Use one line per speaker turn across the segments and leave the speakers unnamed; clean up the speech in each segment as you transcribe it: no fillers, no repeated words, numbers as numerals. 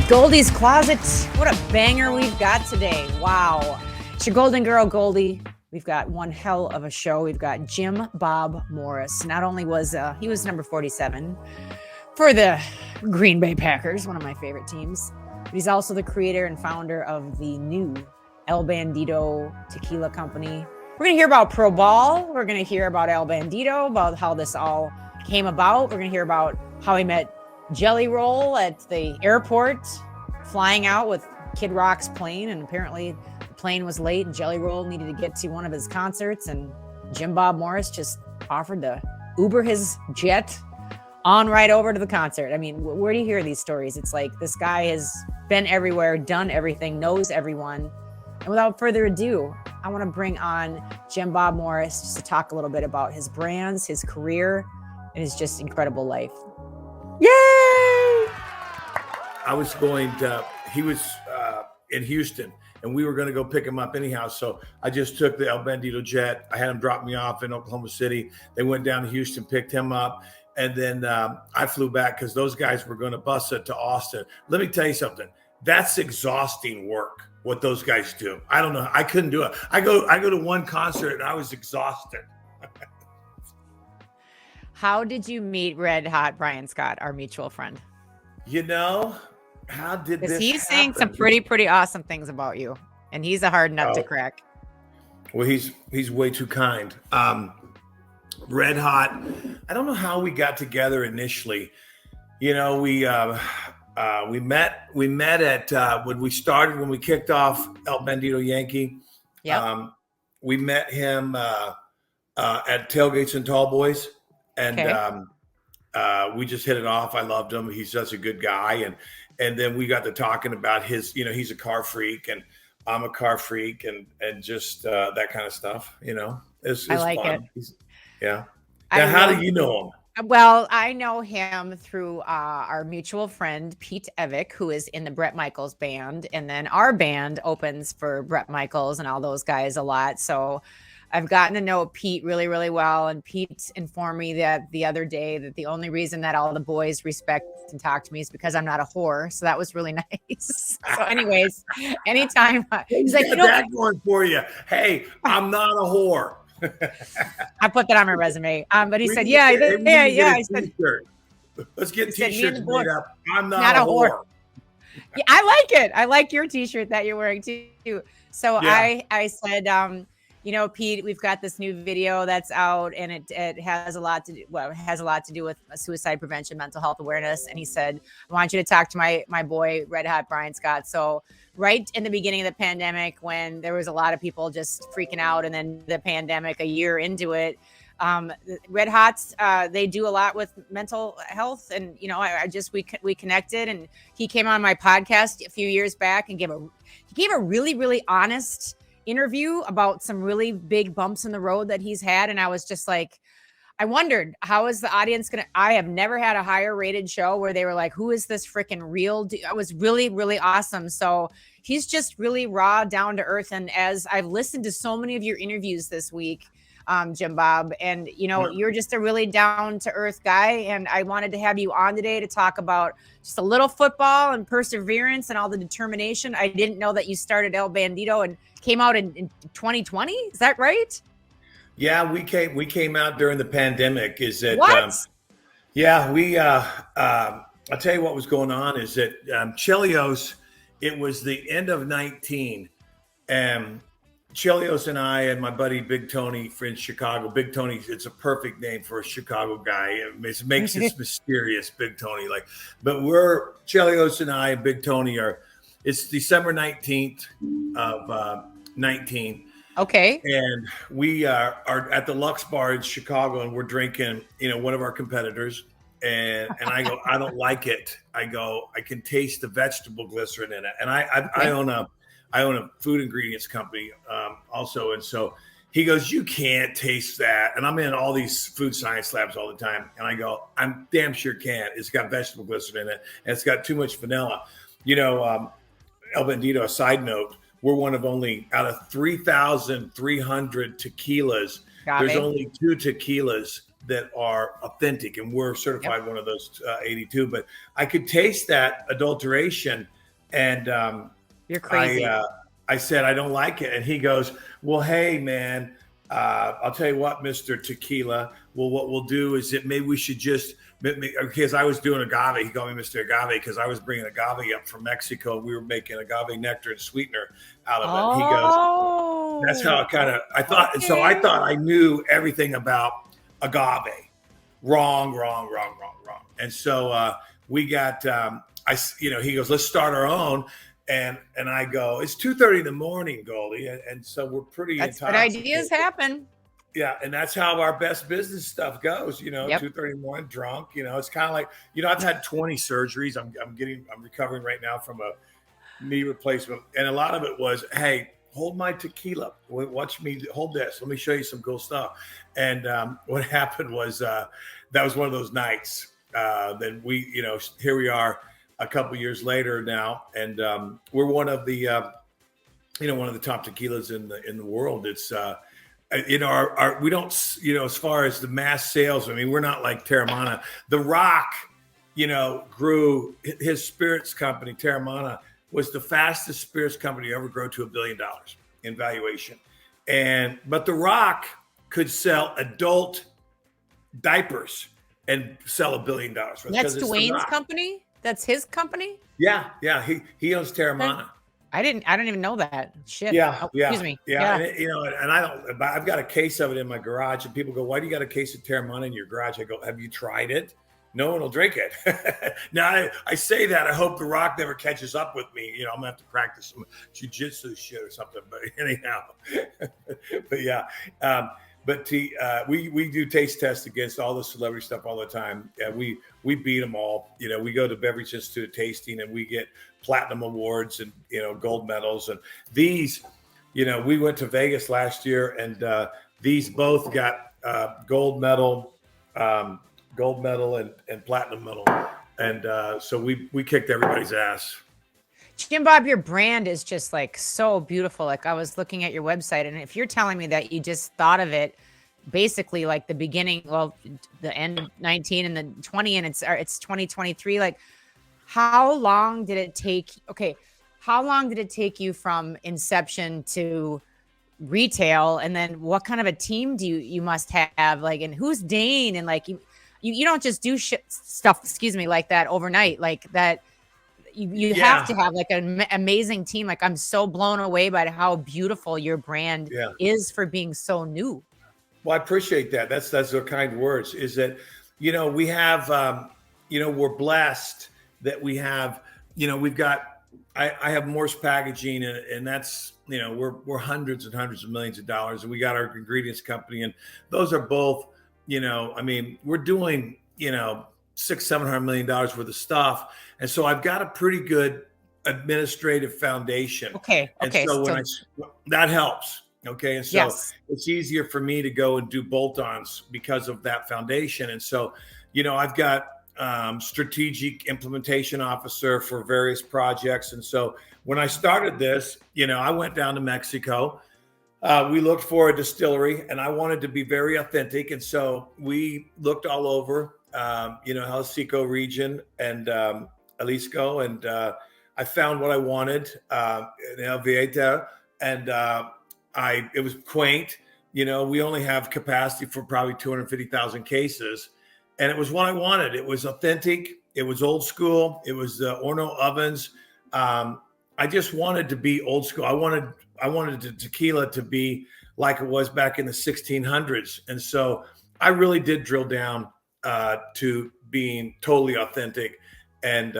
Goldy's Closet. What a banger we've got today. Wow. It's your golden girl, Goldy. We've got one hell of a show. We've got Jim Bob Morris. Not only was he was number 47 for the Green Bay Packers, one of my favorite teams, but he's also the creator and founder of the new El Bandido Tequila company. We're going to hear about Pro Ball. We're going to hear about El Bandido, about how this all came about. We're going to hear about how he met Jelly Roll at the airport, flying out with Kid Rock's plane, and apparently the plane was late and Jelly Roll needed to get to one of his concerts, and Jim Bob Morris just offered to Uber his jet on right over to the concert. I mean, where do you hear these stories? It's like this guy has been everywhere, done everything, knows everyone. And without further ado, I want to bring on Jim Bob Morris just to talk a little bit about his brands, his career, and his just incredible life. Yay!
I was going to, he was in Houston and we were going to go pick him up anyhow. So I just took the El Bandido jet. I had him drop me off in Oklahoma City. They went down to Houston, picked him up. And then I flew back because those guys were going to bus it to Austin. Let me tell you something. That's exhausting work, what those guys do. I don't know. I couldn't do it. I go to one concert and I was exhausted.
How did you meet Red Hot Brian Scott, our mutual friend?
You know, how did this
he's
happen?
saying some pretty awesome things about you, and he's a hard nut to crack.
Well, he's way too kind. Red Hot, I don't know how we got together initially. You know, we met at when we kicked off El Bandido Yankee.
Yeah.
We met him at Tailgates and Tall Boys. And we just hit it off. I loved him. He's such a good guy. And then we got to talking about his, you know, he's a car freak and I'm a car freak and just that kind of stuff, you know. It's
I like
fun.
it.
Yeah. Now, how do you know him?
Well, I know him through our mutual friend, Pete Evick, who is in the Bret Michaels band. And then our band opens for Bret Michaels and all those guys a lot. So I've gotten to know Pete really, really well. And Pete informed me that the other day that the only reason that all the boys respect and talk to me is because I'm not a whore. So that was really nice. So anyways, anytime he's like, you know,
that going for you. Hey, I'm not a whore.
I put that on my resume. But he said, yeah. I said,
let's get t-shirts made up. I'm not a whore.
Yeah, I like it. I like your t-shirt that you're wearing too. So yeah. I said, you know, Pete, we've got this new video that's out, and it has a lot to do. Well, it has a lot to do with suicide prevention, mental health awareness. And he said, I want you to talk to my boy, Red Hot Brian Scott. So right in the beginning of the pandemic, when there was a lot of people just freaking out, and then the pandemic, a year into it, Red Hots, they do a lot with mental health. And, you know, we connected, and he came on my podcast a few years back and gave a really, really honest interview about some really big bumps in the road that he's had. And I was just like, I wondered, how is the audience I have never had a higher rated show where they were like, who is this freaking real? It was really, really awesome. So he's just really raw, down to earth. And as I've listened to so many of your interviews this week, Jim Bob, and you know, you're just a really down to earth guy. And I wanted to have you on today to talk about just a little football and perseverance and all the determination. I didn't know that you started El Bandido and came out in 2020. Is that right?
Yeah, we came out during the pandemic. Is that
what?
I'll tell you what was going on is that Chelios, it was the end of 19, and Chelios and I and my buddy Big Tony in Chicago. Big Tony, it's a perfect name for a Chicago guy. It makes it mysterious, Big Tony. But we're Chelios and I and Big Tony it's December 19th of 19.
Okay.
And we are at the Lux Bar in Chicago, and we're drinking, you know, one of our competitors. And I go, I don't like it. I go, I can taste the vegetable glycerin in it. And I own a food ingredients company also. And so he goes, you can't taste that. And I'm in all these food science labs all the time. And I go, I'm damn sure can. It's got vegetable glycerin in it, and it's got too much vanilla. You know, El Bandido, a side note, we're one of only out of 3,300 tequilas. There's only 2 tequilas that are authentic, and we're certified one of those 82. But I could taste that adulteration And
You're crazy.
I said, I don't like it. And he goes, well, hey, man, I'll tell you what, Mr. Tequila. Well, what we'll do is that maybe we should just, because I was doing agave. He called me Mr. Agave because I was bringing agave up from Mexico. We were making agave nectar and sweetener out of it. He goes, that's how it kind of, I thought. Okay. And so I thought I knew everything about agave. Wrong. And so we got, he goes, let's start our own. And I go, it's 2:30 in the morning, Goldy. And so we're pretty intoxicated.
Good ideas happen.
Yeah. And that's how our best business stuff goes, 2:30 in the morning, drunk, it's kind of like, I've had 20 surgeries. I'm recovering right now from a knee replacement. And a lot of it was, hey, hold my tequila. Watch me hold this. Let me show you some cool stuff. And what happened was that was one of those nights. Then we, here we are a couple years later now, and we're one of the, one of the top tequilas in the world. It's, our we don't, as far as the mass sales. I mean, we're not like Terramana. The Rock, grew his spirits company. Terramana was the fastest spirits company to ever grow to $1 billion in valuation, but The Rock could sell adult diapers and sell $1 billion.
That's Dwayne's company. That's his company.
Yeah. He owns Terramana.
I don't even know that. Shit.
Yeah.
Excuse me.
Yeah. And I don't. I've got a case of it in my garage, and people go, "Why do you got a case of Terramana in your garage?" I go, "Have you tried it? No one will drink it." Now I say that. I hope The Rock never catches up with me. I'm gonna have to practice some jujitsu shit or something. But anyhow, but yeah. But we do taste tests against all the celebrity stuff all the time. Yeah, we beat them all. We go to Beverage Institute tasting, and we get platinum awards and gold medals. And these, we went to Vegas last year, and these both got gold medal and platinum medal. And so we kicked everybody's ass.
Jim Bob, your brand is just like so beautiful. Like I was looking at your website, and if you're telling me that you just thought of it basically like the beginning, well, the end of 19 and the 20, and it's 2023, like how long did it take? Okay. How long did it take you from inception to retail? And then what kind of a team do you must have, like, and who's Dane? And like, you don't just do stuff, like that overnight, like that. You have to have like an amazing team. Like I'm so blown away by how beautiful your brand is for being so new.
Well, I appreciate that. That's the kind words. Is that we have we're blessed that we have we've got I have Morse Packaging and that's we're hundreds and hundreds of millions of dollars, and we got our ingredients company, and those are both we're doing $600-700 million worth of stuff. And so I've got a pretty good administrative foundation.
Okay.
And so that helps. Okay. And so it's easier for me to go and do bolt-ons because of that foundation. And so, I've got strategic implementation officer for various projects. And so when I started this, I went down to Mexico. We looked for a distillery, and I wanted to be very authentic. And so we looked all over, Jalisco region and Jalisco, and I found what I wanted in El Vieta, and it was quaint. We only have capacity for probably 250,000 cases, and it was what I wanted. It was authentic. It was old school. It was the Horno ovens. I just wanted to be old school. I wanted the tequila to be like it was back in the 1600s, and so I really did drill down to being totally authentic, and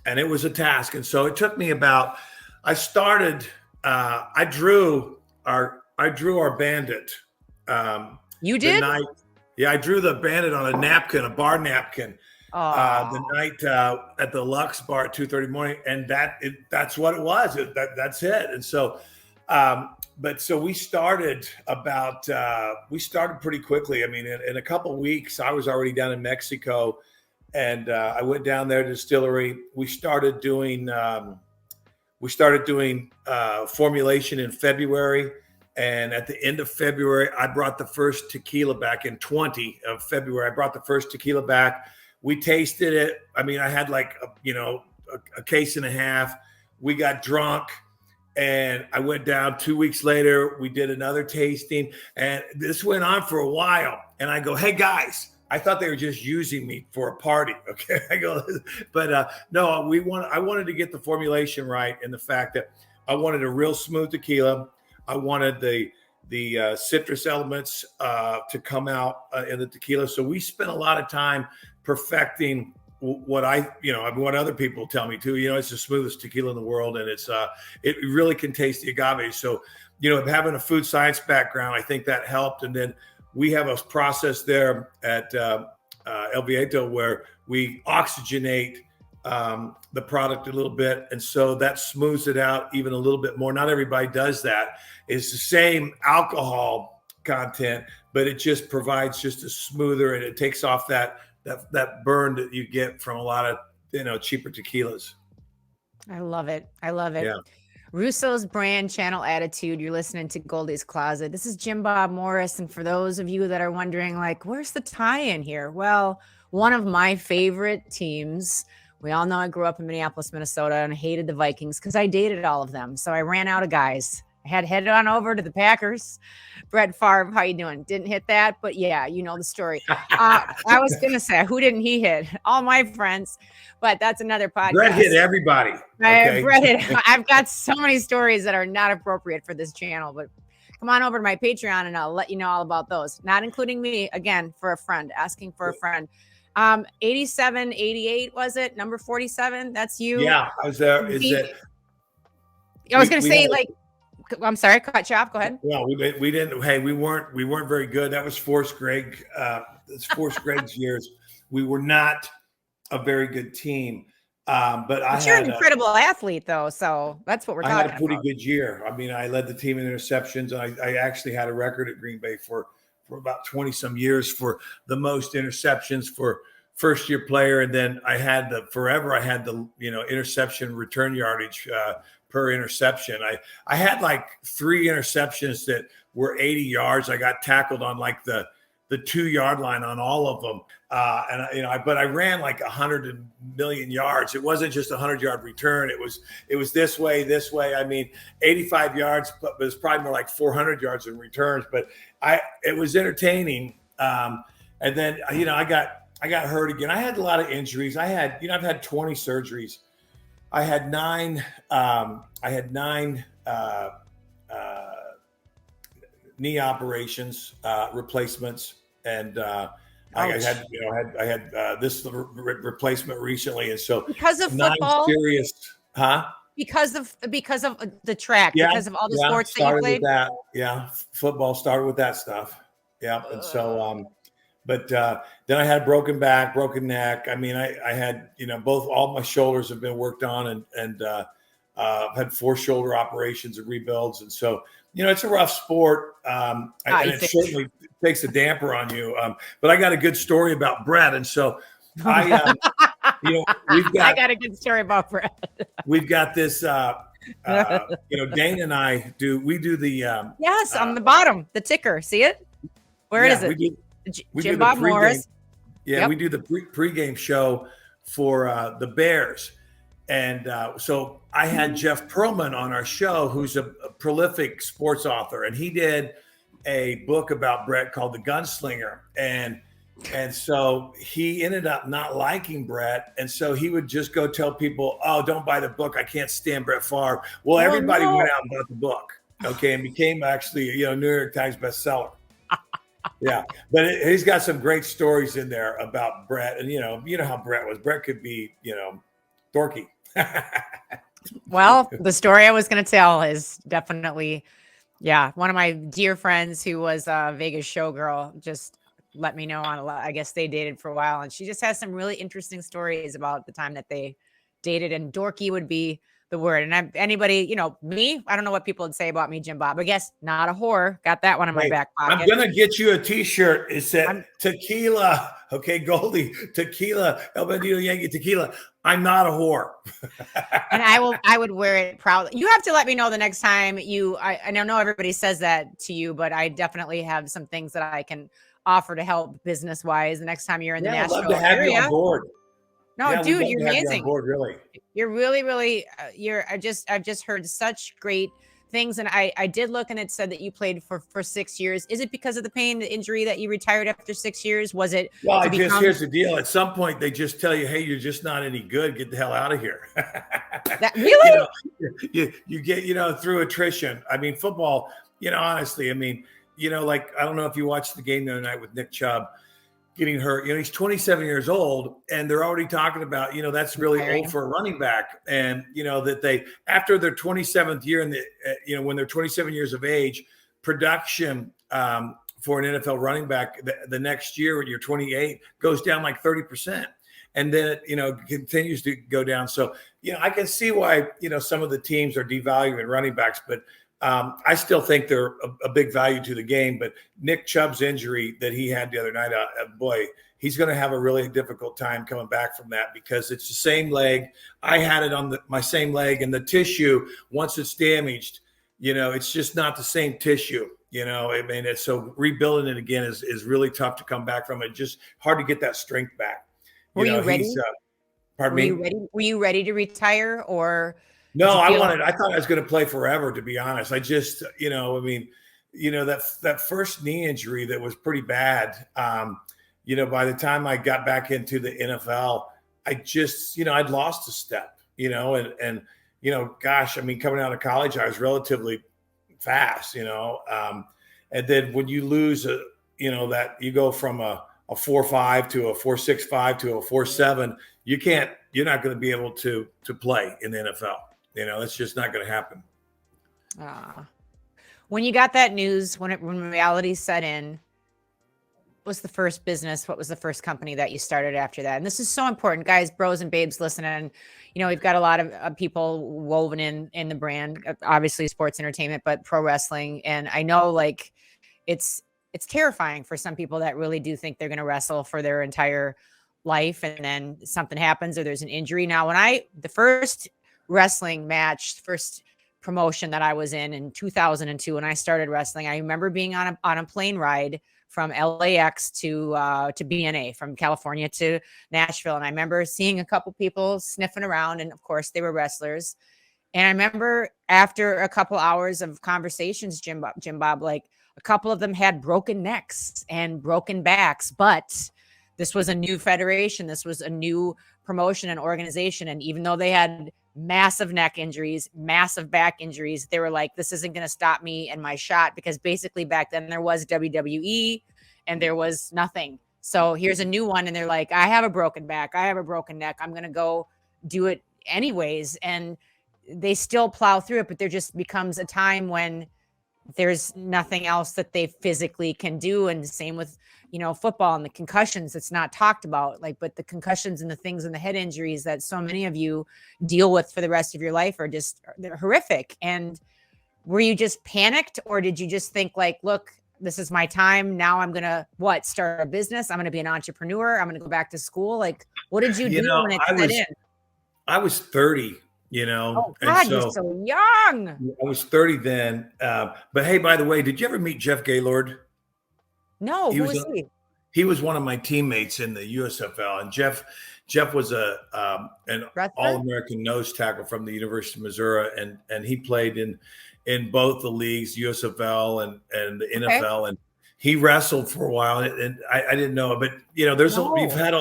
it was a task. And so it took me about. I drew our bandit.
You did?
I drew the bandit on a napkin, a bar napkin. The night at the Lux bar at 2:30 morning, and that's what it was. That's it. And so, so we started pretty quickly. I mean, in a couple of weeks, I was already down in Mexico, and I went down there to the distillery. We started doing formulation in February. And at the end of February, I brought the first tequila back in 20 of February. I brought the first tequila back. We tasted it. I mean, I had like, a case and a half. we got drunk. And I went down 2 weeks later. We did another tasting, and this went on for a while. And I go, hey guys, I thought they were just using me for a party. Okay, I go, but no, I wanted to get the formulation right, and the fact that I wanted a real smooth tequila. I wanted the citrus elements to come out in the tequila. So we spent a lot of time perfecting what what other people tell me too. It's the smoothest tequila in the world, and it really can taste the agave. So, having a food science background, I think that helped. And then we have a process there at El Vieto where we oxygenate the product a little bit, and so that smooths it out even a little bit more. Not everybody does that. It's the same alcohol content, but it just provides just a smoother, and it takes off that burn that you get from a lot of cheaper tequilas.
I love it.
Yeah.
Russo's brand channel attitude. You're listening to Goldy's Closet. This is Jim Bob Morris, and for those of you that are wondering, like, where's the tie-in here? Well, one of my favorite teams. We all know I grew up in Minneapolis, Minnesota, and I hated the Vikings because I dated all of them. So I ran out of guys. I had headed on over to the Packers. Brett Favre, how you doing? Didn't hit that, but yeah, you know the story. I was going to say, who didn't he hit? All my friends, but that's another podcast.
Brett hit everybody. Okay?
Brett hit. I've got so many stories that are not appropriate for this channel, but come on over to my Patreon and I'll let you know all about those, not including me, again, for a friend, asking for a friend. 87, 88, was it? Number 47? That's you.
Yeah, I was there.
I was going to say, I'm sorry, cut you off. Go ahead.
No, we didn't. Hey, we weren't very good. That was Forrest Gregg. It's Forrest Gregg's years. We were not a very good team. But
you're an incredible athlete, though. So that's what we're talking about.
I had a pretty good year. I mean, I led the team in interceptions. I actually had a record at Green Bay for about 20 some years for the most interceptions for first year player. And then I had the interception return yardage per interception. I had like 3 interceptions that were 80 yards. I got tackled on like the 2-yard line on all of them. But I ran like 100 million yards. It wasn't just a 100-yard return. It was this way. I mean, 85 yards, but it's probably more like 400 yards in returns. But it was entertaining. And then, I got hurt again. I had a lot of injuries. I've had 20 surgeries. I had nine knee operations, replacements, and I had this replacement recently, and so
because of football,
serious,
because of the track, because of all the sports that you played.
Football started with that stuff. Yeah, and so but then I had broken back, broken neck. I mean, I had all my shoulders have been worked on, and had 4 shoulder operations and rebuilds, and so it's a rough sport. And it certainly takes a damper on you. But I got a good story about Brett, and so I got
a good story about Brett.
We've got this. Dana and I do the
yes on the bottom, the ticker. See it? Where is it?
We
Jim Bob Morris.
Yeah, yep. We do the pregame show for the Bears. And so I had Jeff Pearlman on our show, who's a prolific sports author, and he did a book about Brett called The Gunslinger. And so he ended up not liking Brett. And so he would just go tell people, oh, don't buy the book. I can't stand Brett Favre. Well, everybody went out and bought the book. Okay. And became actually, New York Times bestseller. Yeah. But he's got some great stories in there about Brett. And, you know how Brett was. Brett could be, dorky.
Well, the story I was going to tell is definitely, one of my dear friends who was a Vegas showgirl just let me know I guess they dated for a while, and she just has some really interesting stories about the time that they dated, and dorky would be the word. And anybody, me, I don't know what people would say about me, Jim Bob. I guess not a whore. Got that one in my back pocket.
I'm going to get you a t-shirt. It said tequila. Okay. Goldy tequila, El Bandido Yankee tequila. I'm not a whore.
And I would wear it proudly. You have to let me know the next time I know everybody says that to you, but I definitely have some things that I can offer to help business wise the next time you're in the Nashville
area. I'd love to have you on board.
No,
Yeah, we'd
dude,
love
you're
to have you on
amazing.
board, really.
You're really, really, I've just heard such great things. And I did look and it said that you played for 6 years. Is it because of the pain, the injury that you retired after 6 years? Was it
Well,
to become
here's the deal. At some point, they just tell you, "Hey, you're just not any good. Get the hell out of here."
that?
you
Really?
know, you get through attrition. I mean, football. Honestly, I mean, like I don't know if you watched the game the other night with Nick Chubb getting hurt. He's 27 years old, and they're already talking about, that's really old for a running back, and that they after their 27th year and when they're 27 years of age, production. For an NFL running back, the next year when you're 28 goes down like 30%. And then it, continues to go down. So, I can see why, some of the teams are devaluing running backs, but I still think they're a big value to the game. But Nick Chubb's injury that he had the other night, boy, he's going to have a really difficult time coming back from that because it's the same leg. I had it on my same leg, and the tissue, once it's damaged, it's just not the same tissue. I mean, it's so rebuilding it again is really tough to come back from it. Just hard to get that strength back.
Were you ready?
Pardon me?
Were you ready to retire, or
no? I thought I was going to play forever, to be honest. I just, I mean, that first knee injury that was pretty bad. By the time I got back into the NFL, I just, I'd lost a step, and gosh, I mean, coming out of college, I was relatively fast, and then when you lose that you go from a 4.5 to a 4.65 to a 4.7, you're not going to be able to play in the NFL. That's just not going to happen.
When you got that news, when reality set in, what was the first business? What was the first company that you started after that? And this is so important, guys, bros and babes listening. We've got a lot of people woven in the brand, obviously sports entertainment, but pro wrestling. And I know like it's terrifying for some people that really do think they're going to wrestle for their entire life. And then something happens or there's an injury. Now, the first wrestling match, first promotion that I was in 2002, when I started wrestling, I remember being on a plane ride from LAX to BNA, from California to Nashville. And I remember seeing a couple people sniffing around, and of course they were wrestlers. And I remember after a couple hours of conversations, Jim Bob, like a couple of them had broken necks and broken backs, but this was a new federation. This was a new promotion and organization. And even though they had massive neck injuries, massive back injuries, they were like, this isn't going to stop me and my shot, because basically back then there was WWE and there was nothing. So here's a new one. And they're like, I have a broken back. I have a broken neck. I'm going to go do it anyways. And they still plow through it, but there just becomes a time when there's nothing else that they physically can do. And the same with, football and the concussions. It's not talked about, but the concussions and the things and the head injuries that so many of you deal with for the rest of your life they're horrific. And were you just panicked, or did you just think like, look, this is my time. Now I'm going to start a business. I'm going to be an entrepreneur. I'm going to go back to school. Like, what did you do when it set in?
I was 30.
Oh God, you're so young.
I was 30 then. But hey, by the way, did you ever meet Jeff Gaylord?
No, who was he?
He was one of my teammates in the USFL, and Jeff was an All-American nose tackle from the University of Missouri, and he played in both the leagues, USFL and the NFL, and he wrestled for a while, and I didn't know, but we've had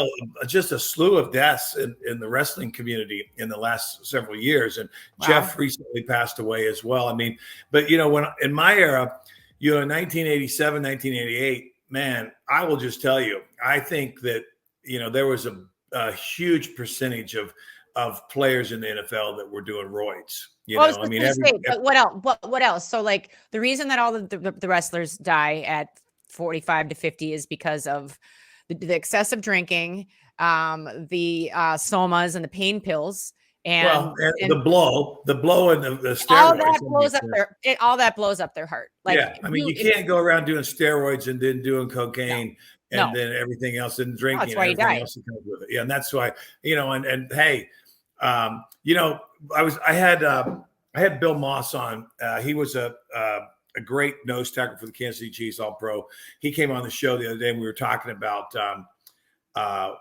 just a slew of deaths in the wrestling community in the last several years, and Jeff recently passed away as well. I mean, but when in my era, 1987, 1988, man, I will just tell you, I think that there was a huge percentage of players in the NFL that were doing roids.
But what else? What else? So like the reason that all the wrestlers die at 45 to 50 is because of the excessive drinking, the somas and the pain pills, and
the blow and the steroids.
All that blows up their heart. Like,
yeah, I mean, you can't go around doing steroids and then doing cocaine and then everything else and drinking.
That's why
and everything else that comes with it. Yeah, and that's why and hey, I had Bill Moss on. He was a great nose tackle for the Kansas City Chiefs, All Pro. He came on the show the other day and we were talking about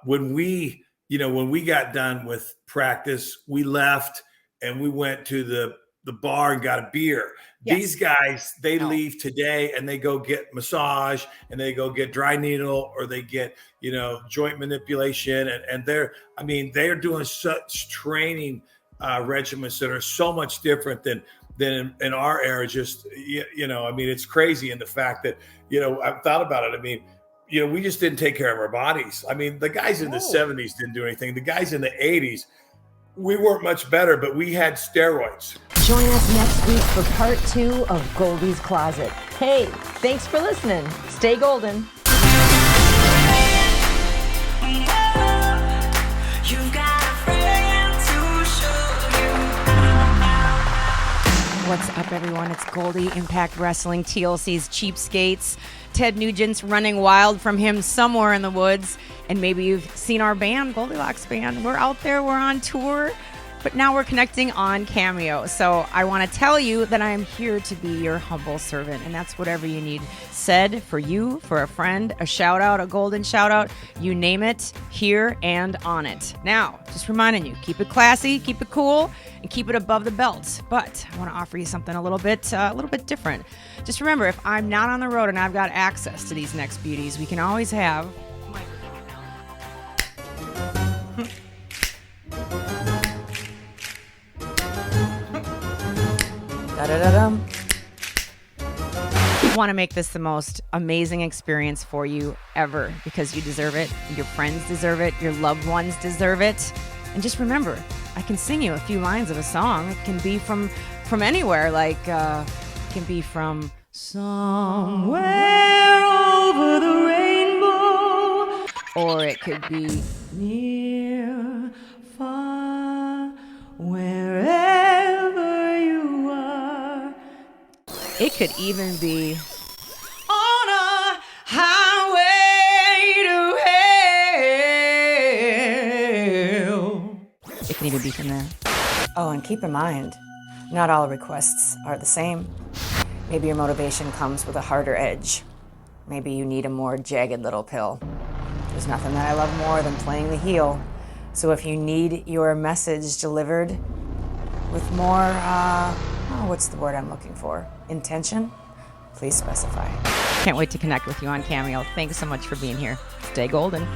when we when we got done with practice, we left and we went to the bar and got a beer. Yes. These guys, they leave today and they go get massage and they go get dry needle or they get, joint manipulation. And they're doing such training regimens that are so much different than in our era. Just, it's crazy in the fact that, I've thought about it. We just didn't take care of our bodies. The guys in the 70s didn't do anything. The guys in the 80s, we weren't much better, but we had steroids.
Join us next week for part 2 of Goldy's Closet. Hey, thanks for listening. Stay golden.
What's up, everyone? It's Goldy, Impact Wrestling, TLC's Cheapskates. Ted Nugent's running wild from him somewhere in the woods. And maybe you've seen our band, Goldy Locks band. We're out there, we're on tour, but now we're connecting on Cameo. So I want to tell you that I am here to be your humble servant. And that's whatever you need said for you, for a friend, a shout out, a golden shout out, you name it, here and on it. Now, just reminding you, keep it classy, keep it cool, and keep it above the belt. But I want to offer you something a little bit different. Just remember, if I'm not on the road and I've got access to these next beauties, we can always have a microphone. Da-da-da-dum. I want to make this the most amazing experience for you ever because you deserve it. Your friends deserve it. Your loved ones deserve it. And just remember, I can sing you a few lines of a song. It can be from anywhere, like it can be from somewhere over the rainbow, or it could be near, far, wherever you are. It could even be on a highway to hell. It can even be from there. Oh, and keep in mind, not all requests are the same. Maybe your motivation comes with a harder edge. Maybe you need a more jagged little pill. There's nothing that I love more than playing the heel. So if you need your message delivered with more, what's the word I'm looking for? Intention? Please specify. Can't wait to connect with you on Cameo. Thanks so much for being here. Stay golden.